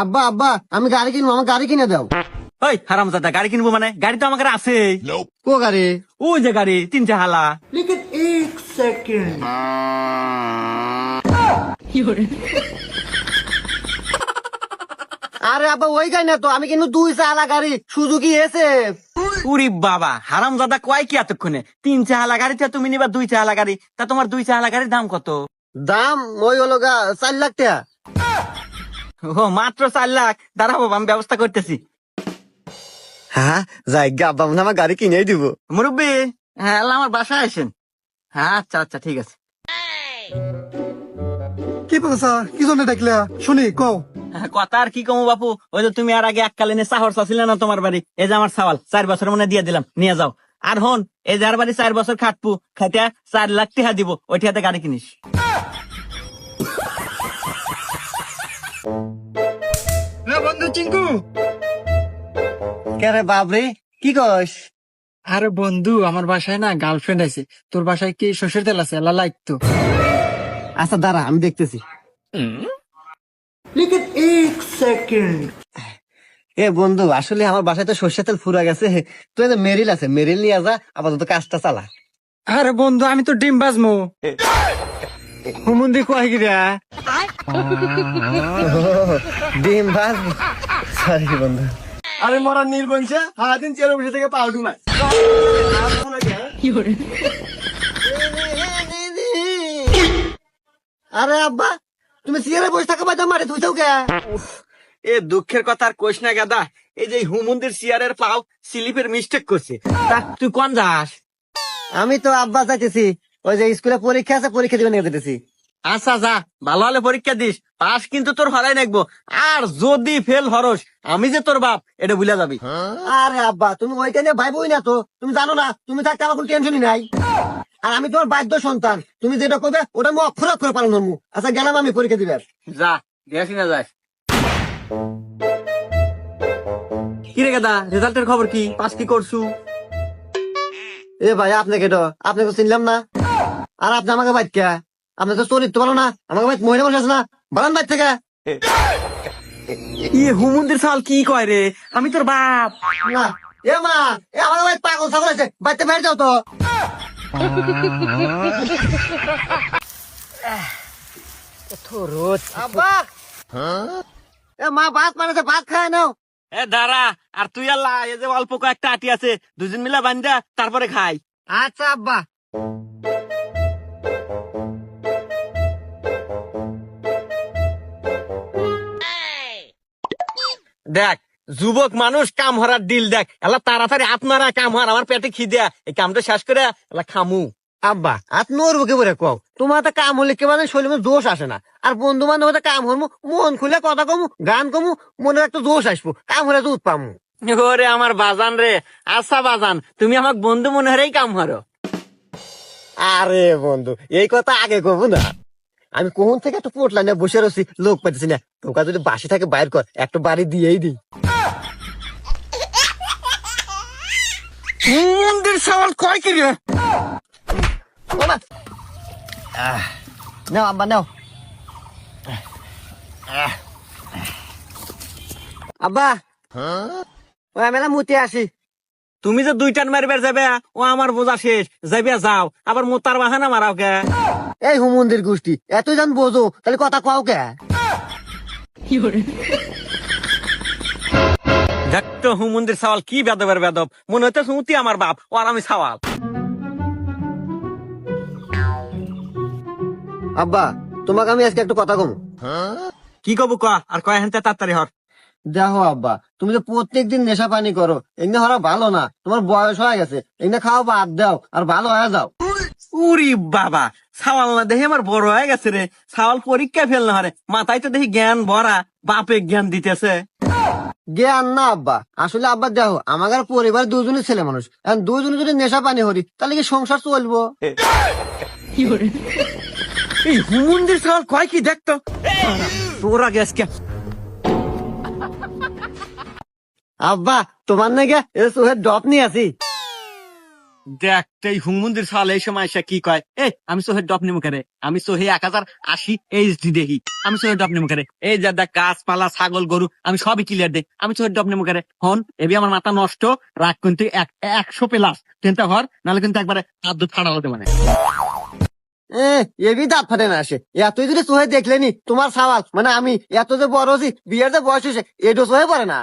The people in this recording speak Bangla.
আব্বা আব্বা আমি গাড়ি কিনবো, আমার গাড়ি কিনে দাও। ওই হারামজাদা, গাড়ি কিনবো মানে? গাড়ি তো আমার কাছে আছে। কো গাড়ি? ওই যে গাড়ি, 3 চালা। আরে আব্বা ওই গাড়ি না তো, আমি কিন্তু 2 চালা গাড়ি, সুজুকি এসে। উরি বাবা, হারামজাদা কয় কি এতক্ষণে? 3 চালা গাড়িতে তুমি নিবা 2 চালা গাড়ি? তা তোমার 2 চালা গাড়ির দাম কত? দাম ওই হলো 4 লাখ টাকা। ও মাত্র 4 লাখ? দাঁড়াবো, আমি ব্যবস্থা করতেছি। হ্যাঁ যাই গা, আব্বা মনে হয় আমার গাড়ি কিনেই দিব। মুরব্বী, হ্যাঁ আল্লাহ আমার বাসায় আসেন। হ্যাঁ আচ্ছা আচ্ছা ঠিক আছে। কি বলছা? কি জন্য ডাকলা শুনি কও। হ্যাঁ, কথা আর কি কমু বাপু, ওই যে তুমি আর আগে এককালীনে চাহর চাচ্ছিলে না তোমার বাড়ি, এই যে আমার সাওয়াল 4 বছর মনে দিয়ে দিলাম, নিয়ে যাও। আর হন, এই যার বাড়ি 4 বছর খাটপু, খাইটা 4 লাখ টাকা দিব, ওইটি হাতে গাড়ি কিনিস। বন্ধু চিঙ্কু। কে রে বাবরে, কি কস? আরে বন্ধু, আমার বাসায় না গার্লফ্রেন্ড আছে। তোর বাসায় কি সর্ষের তেল আছে? আল্লাহ লাইক তো। আচ্ছা দাঁড়া আমি দেখতেছি। এ বন্ধু, আসলে আমার বাসায় তো সর্ষের তেল ফুরা গেছে। তুই যে মেরিল আছে, মেরিল নিয়ে যা, আপাতত কাজটা চালা। আরে বন্ধু, আমি তো ডিম বাজমু। হুমুন্দি কয় গিরা ডিম ভাজ। সরি বন্ধু। আরে মরা নির্বংশে সারাদিন চেয়ারে বসে থেকে পাউডু না। আরে আব্বা, তুমি সিয়ারে বসে থাকা বাদ মারে তুই যাও কে? এ দুঃখের কথা আর কোষ না গাদা, এই যে হুমন্দির চেয়ারের পাও স্লিপের মিস্টেক করছে। তা তুই কোন যাস? আমি তো আব্বা যাইতেছি, ওই যে স্কুলে পরীক্ষা আছে, পরীক্ষা দিবে নিয়ে যেতেছি। আচ্ছা যা, ভালো হলে পরীক্ষা দিস, পাস কিন্তু তোর হরাই নাকবো। আর যদি ফেল হরস, আমি যে তোর বাপ এটা ভুলে যাবি। আরে আব্বা, তুমি ওইটা নিয়ে ভাইবই না তো, তুমি জানো না, তুমি থাকতে আমার কোনো টেনশনই নাই। আর আমি তোমার বাধ্য সন্তান, তুমি যেটা করবে ওটা আমি অক্ষর অক্ষরে পালন করবো। আচ্ছা গেলাম আমি পরীক্ষা দিবে। যা, গেছি না যাস। কি রে গাদা, রেজাল্টের খবর কি? পাস কি করছু? এ ভাই আপনাকে তো আপনাকে তো চিনলাম না। আর আপনি আমাকে বাইক কে? আপনার তো চরিত্র ভালো না, আমাকে বাইক মহিলা বসে আছে না, বারান বাইক থেকে। ইয়ে হুমন্দির সাল কি কয় রে? আমি তোর বাপ না। এ মা, এ আমার বাইক পাগল ছাগল আছে, বাইতে বাইরে যাও তো। আব্বা, এ মা ভাত মানেছে, ভাত খায় নাও। এ দাঁড়া, আর তুই আল্লাহ, এই যে অল্প কয়েকটা আটি আছে, দুজন মিলা বান্ধা তারপরে খাই। আচ্ছা আব্বা। দেখ, যুবক মানুষ কাম হরার দিল দেখ, এলা তাড়াতাড়ি আপনারা কাম হর, আমার পেটে খিদে, এই কামটা শেষ করে এলা খামু। আব্বা আর নড়বো কে বলে কও, তোমার তো কাম হলে কে মানে শরীরে জোশ আসে না। আর বন্ধু বান্ধব কাম হরমু, মন খুলে কথা কমু, গান কমু, মনে একটা জোশ আসবো, কাম হলে দুধ পামু। ওরে আমার বাজান রে, আচ্ছা বাজান, তুমি আমার বন্ধু মনে হরেই কাম হরো। আরে বন্ধু, এই কথা আগে কবু না। আমি কোন থেকে একটু পোটলা নিয়ে বসে রয়েছি, লোক পাইতেছি না। তোকা যদি বাসি থাকে বাইর কর, একটা বাড়ি দিয়েই দিই। মন্দির সওয়াল কয় কি রে? নাও আব্বা নাও। আব্বা ওই আমি না মুতে আসি। তুমি যে 2 টান মারবার যাবে, ও আমার বোঝা শেষ, যাইবে যাও, আবার মোতার বাহানা মারাও কে? এই হুমন্দির গোষ্ঠী এতই জান বোঝো, তাহলে কথা কও কে? দেখ তো হুমন্দির সওয়াল কি বেদবের বেদব, মনে হচ্ছে সুমতি আমার বাপ, ও আর আমি সওয়াল। আব্বা তোমাকে আমি আজকে একটু কথা কমু। কি কব ক, আর কয় হেনতে তাড়াতাড়ি হর। দেখো আব্বা, তুমি তো প্রত্যেকদিন নেশা পানি করো, এগুলো হওয়া ভালো না। তোমার বয়স হয়ে গেছে, এগুলো খাওয়া বাদ দাও, আর ভালো হয়ে যাও। উরি বাবা, সাওয়াল না দেখি আমার বড় হয়ে গেছে রে, সাওয়াল পরীক্ষা ফেল না হরে, মাথায় তো দেখি জ্ঞান ভরা, বাপে জ্ঞান দিতেছে। জ্ঞান না আব্বা, আসলে আব্বা দেখো আমাদের পরিবার দুজনের ছেলে মানুষ, এখন দুজনে যদি নেশা পানি হরি তাহলে কি সংসার চলবো? এই হুমন্দির সওয়াল কয় কি দেখতো, তোরা গেছ কে? আব্বা তোমার নাকি চোখের ডপ নিয়ে আছি। দেখতেই হুমুন্দির সাল এই সময় এসে কি কয়, আমি সোহের ডপ নিমু করে, আমি সোহে 1080 এইচডি দেখি, আমি সোহের ডপ নিমু করে, এই যা দেখ গাছপালা ছাগল গরু আমি সবই ক্লিয়ার দেই, আমি সোহের ডপ নিমু করে। হন এবি আমার মাথা নষ্ট, রাগ কিন্তু 100 প্লাস চিন্তা কর, নাহলে কিন্তু একবারে হাত দুধ ফাড়া হতে মানে। এবি দাঁত ফাটে না আসে, এতই যদি সোহে দেখলেনি তোমার সাওয়াল মানে আমি এত যে বড় হচ্ছি, বিয়ের যে বয়স হয়েছে এটো সোহে পড়ে না।